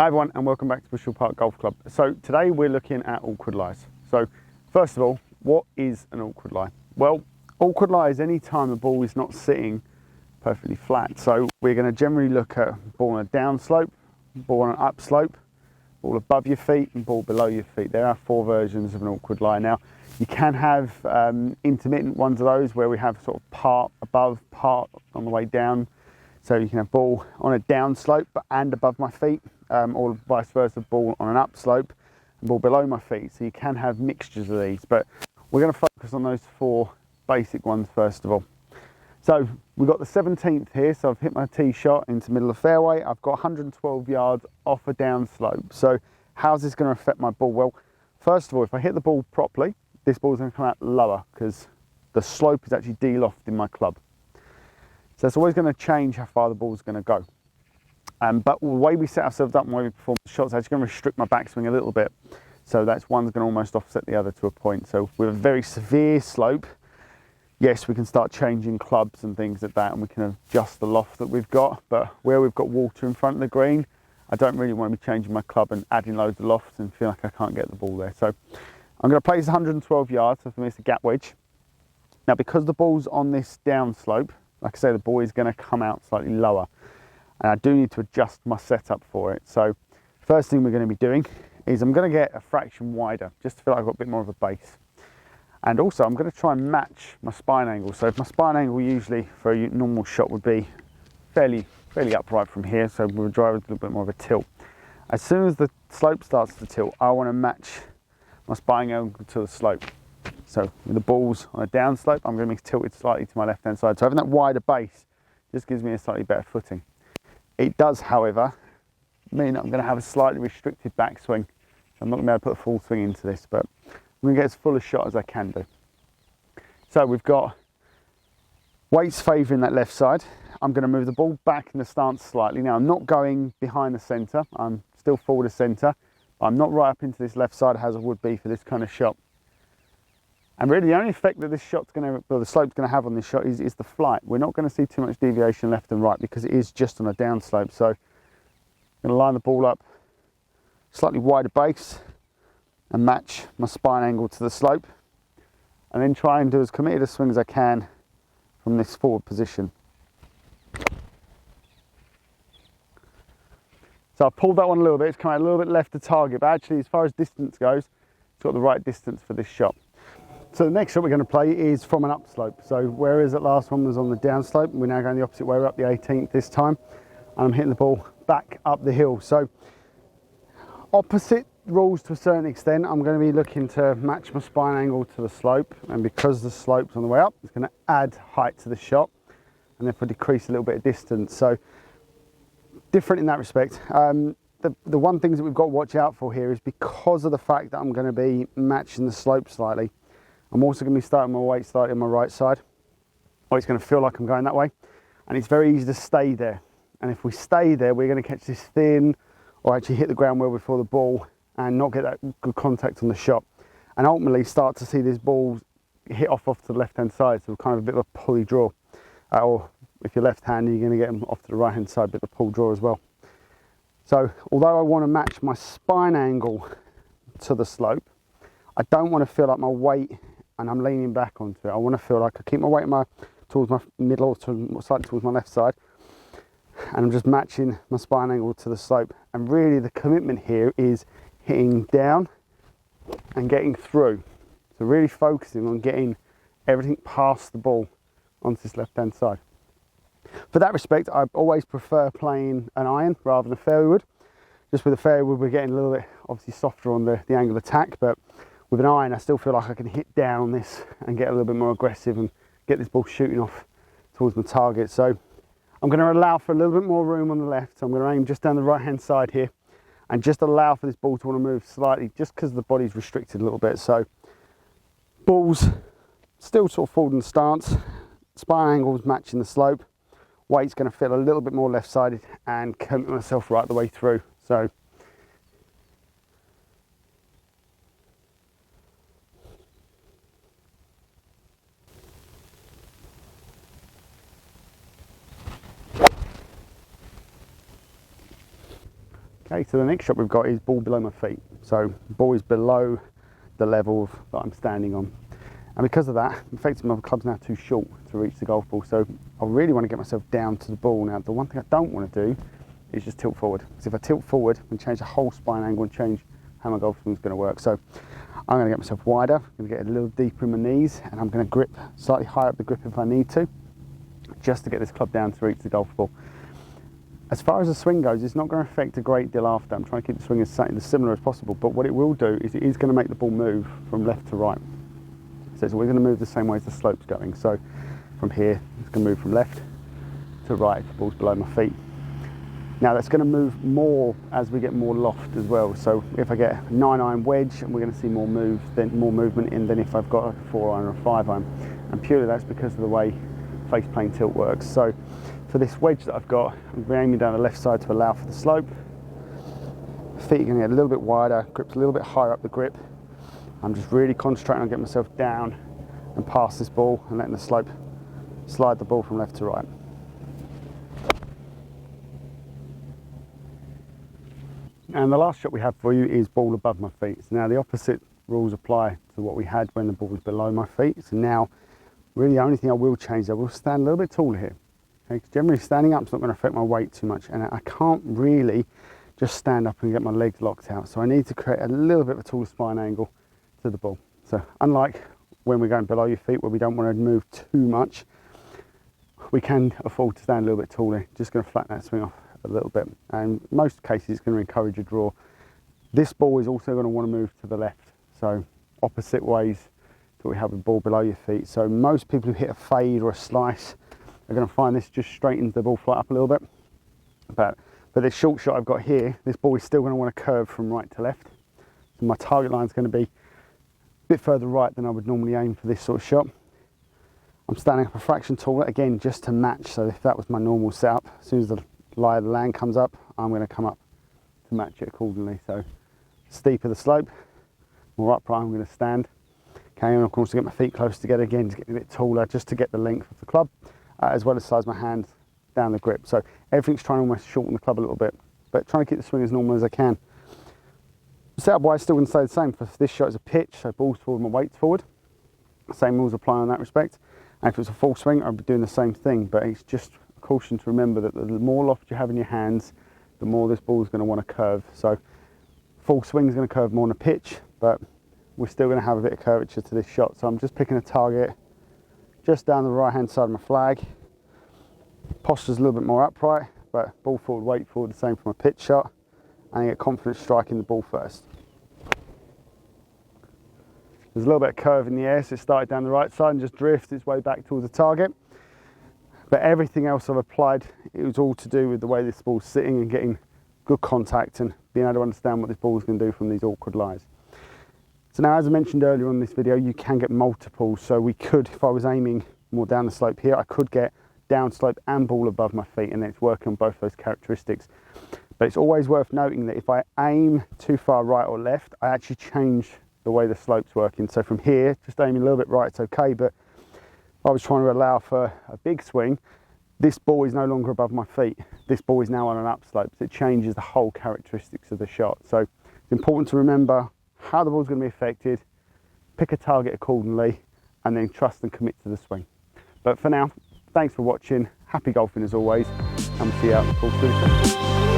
everyone and welcome back to Upslope Park Golf Club. So today we're looking at awkward lies. So first of all, what is an awkward lie? Well, awkward lie is any time the ball is not sitting perfectly flat. So we're going to generally look at ball on a downslope, ball on an upslope, ball above your feet and ball below your feet. There are four versions of an awkward lie. Now you can have intermittent ones of those where we have sort of part above, part on the way down. So you can have ball on a downslope and above my feet, or vice versa, ball on an upslope and ball below my feet. So you can have mixtures of these, but we're going to focus on those four basic ones first of all. So we've got the 17th here, so I've hit my tee shot into the middle of the fairway. I've got 112 yards off a downslope. So how's this going to affect my ball? Well, first of all, if I hit the ball properly, this ball's going to come out lower because the slope is actually de-lofted in my club. So it's always going to change how far the ball's going to go. But the way we set ourselves up and the way we perform the shots is actually going to restrict my backswing a little bit. So that's one's going to almost offset the other to a point. So with a very severe slope, yes, we can start changing clubs and things like that, and we can adjust the loft that we've got. But where we've got water in front of the green, I don't really want to be changing my club and adding loads of loft and feel like I can't get the ball there. So I'm going to place 112 yards, so for me it's a gap wedge. Now because the ball's on this downslope, like I say, the ball is going to come out slightly lower, and I do need to adjust my setup for it. So first thing we're going to be doing is I'm going to get a fraction wider, just to feel like I've got a bit more of a base. And also I'm going to try and match my spine angle. So if my spine angle usually for a normal shot would be fairly upright from here, so we'll drive with a little bit more of a tilt. As soon as the slope starts to tilt, I want to match my spine angle to the slope. So with the ball's on a downslope, I'm going to be tilted slightly to my left-hand side. So having that wider base just gives me a slightly better footing. It does, however, mean that I'm going to have a slightly restricted backswing. So I'm not going to be able to put a full swing into this, but I'm going to get as full a shot as I can do. So we've got weights favouring that left side. I'm going to move the ball back in the stance slightly. Now I'm not going behind the centre. I'm still forward of centre. I'm not right up into this left side as I would be for this kind of shot. And really the only effect that this shot's going to, or the slope's going to have on this shot is the flight. We're not going to see too much deviation left and right because it is just on a downslope. So I'm going to line the ball up, slightly wider base, and match my spine angle to the slope, and then try and do as committed a swing as I can from this forward position. So I pulled that one a little bit, it's come out a little bit left to target, but actually as far as distance goes, it's got the right distance for this shot. So the next shot we're going to play is from an upslope. So whereas that last one was on the downslope, we're now going the opposite way. We're up the 18th this time, and I'm hitting the ball back up the hill. So opposite rules to a certain extent. I'm going to be looking to match my spine angle to the slope, and because the slope's on the way up, it's going to add height to the shot and therefore decrease a little bit of distance. So different in that respect. The one thing that we've got to watch out for here is because of the fact that I'm going to be matching the slope slightly, I'm also going to be starting my weight slightly on my right side, or it's going to feel like I'm going that way, and it's very easy to stay there. And if we stay there, we're going to catch this thin, or actually hit the ground well before the ball and not get that good contact on the shot, and ultimately start to see this ball hit off to the left hand side, so kind of a bit of a pulley draw, or if you're left handed you're going to get them off to the right hand side, a bit of a pull draw as well. So although I want to match my spine angle to the slope, I don't want to feel like my weight and I'm leaning back onto it. I want to feel like I keep my weight towards my middle, or slightly towards my left side, and I'm just matching my spine angle to the slope. And really the commitment here is hitting down and getting through. So really focusing on getting everything past the ball onto this left hand side. For that respect, I always prefer playing an iron rather than a fairway wood. Just with a fairway wood, we're getting a little bit obviously softer on the angle of attack, but with an iron I still feel like I can hit down on this and get a little bit more aggressive and get this ball shooting off towards my target. So I'm going to allow for a little bit more room on the left. So I'm going to aim just down the right hand side here and just allow for this ball to want to move slightly, just because the body's restricted a little bit. So ball's still sort of forward in stance, spine angle's matching the slope, weight's going to feel a little bit more left sided, and commit myself right the way through. So Okay, so the next shot we've got is ball below my feet. So ball is below the level that I'm standing on. And because of that, effectively my club's now too short to reach the golf ball. So I really want to get myself down to the ball. Now, the one thing I don't want to do is just tilt forward. Because if I tilt forward, I can change the whole spine angle and change how my golf swing is going to work. So I'm going to get myself wider, I'm going to get a little deeper in my knees, and I'm going to grip slightly higher up the grip if I need to, just to get this club down to reach the golf ball. As far as the swing goes, it's not going to affect a great deal after. I'm trying to keep the swing as similar as possible, but what it will do is it is going to make the ball move from left to right. So it's always going to move the same way as the slope's going. So from here, it's going to move from left to right if the ball's below my feet. Now that's going to move more as we get more loft as well. So if I get a 9-iron wedge, we're going to see more movement in than if I've got a 4-iron or a 5-iron. And purely that's because of the way face plane tilt works. So for this wedge that I've got, I'm aiming down the left side to allow for the slope. Feet are going to get a little bit wider, grip's a little bit higher up the grip. I'm just really concentrating on getting myself down and past this ball and letting the slope slide the ball from left to right. And the last shot we have for you is ball above my feet. So now the opposite rules apply to what we had when the ball was below my feet. So now really the only thing I will change, I will stand a little bit taller here. Okay, generally standing up is not going to affect my weight too much, and I can't really just stand up and get my legs locked out. So I need to create a little bit of a taller spine angle to the ball. So unlike when we're going below your feet where we don't want to move too much, we can afford to stand a little bit taller. Just going to flatten that swing off a little bit, and in most cases it's going to encourage a draw. This ball is also going to want to move to the left, so opposite ways to what we have a ball below your feet. So most people who hit a fade or a slice are going to find this just straightens the ball flat up a little bit. But for this short shot I've got here, this ball is still going to want to curve from right to left. So my target line is going to be a bit further right than I would normally aim for this sort of shot. I'm standing up a fraction taller, again, just to match. So if that was my normal setup, as soon as the lie of the land comes up, I'm going to come up to match it accordingly. So steeper the slope, more upright I'm going to stand. Okay, and of course to get my feet close together again, to get a bit taller, just to get the length of the club, as well as size my hand down the grip. So everything's trying to almost shorten the club a little bit, but trying to keep the swing as normal as I can. Setup wise, still going to stay the same. For this shot, it's a pitch, so ball's forward, my weight's forward. Same rules apply on that respect. And if it's a full swing, I'll be doing the same thing, but it's just a caution to remember that the more loft you have in your hands, the more this ball is going to want to curve. So full swing is going to curve more on a pitch, but we're still going to have a bit of curvature to this shot. So I'm just picking a target just down the right hand side of my flag. Posture's a little bit more upright, but ball forward, weight forward, the same from a pitch shot, and I get confidence striking the ball first. There's a little bit of curve in the air, so it started down the right side and just drifts its way back towards the target. But everything else I've applied, it was all to do with the way this ball's sitting and getting good contact and being able to understand what this ball's going to do from these awkward lies. So now, as I mentioned earlier on in this video, you can get multiples. So we could, if I was aiming more down the slope here, I could get down slope and ball above my feet, and then it's working on both those characteristics. But it's always worth noting that if I aim too far right or left, I actually change the way the slope's working. So from here, just aiming a little bit right, it's okay, but if I was trying to allow for a big swing, this ball is no longer above my feet. This ball is now on an upslope, so it changes the whole characteristics of the shot. So it's important to remember how the ball's going to be affected, pick a target accordingly, and then trust and commit to the swing. But for now, thanks for watching, happy golfing as always, and we'll see you out in the course soon.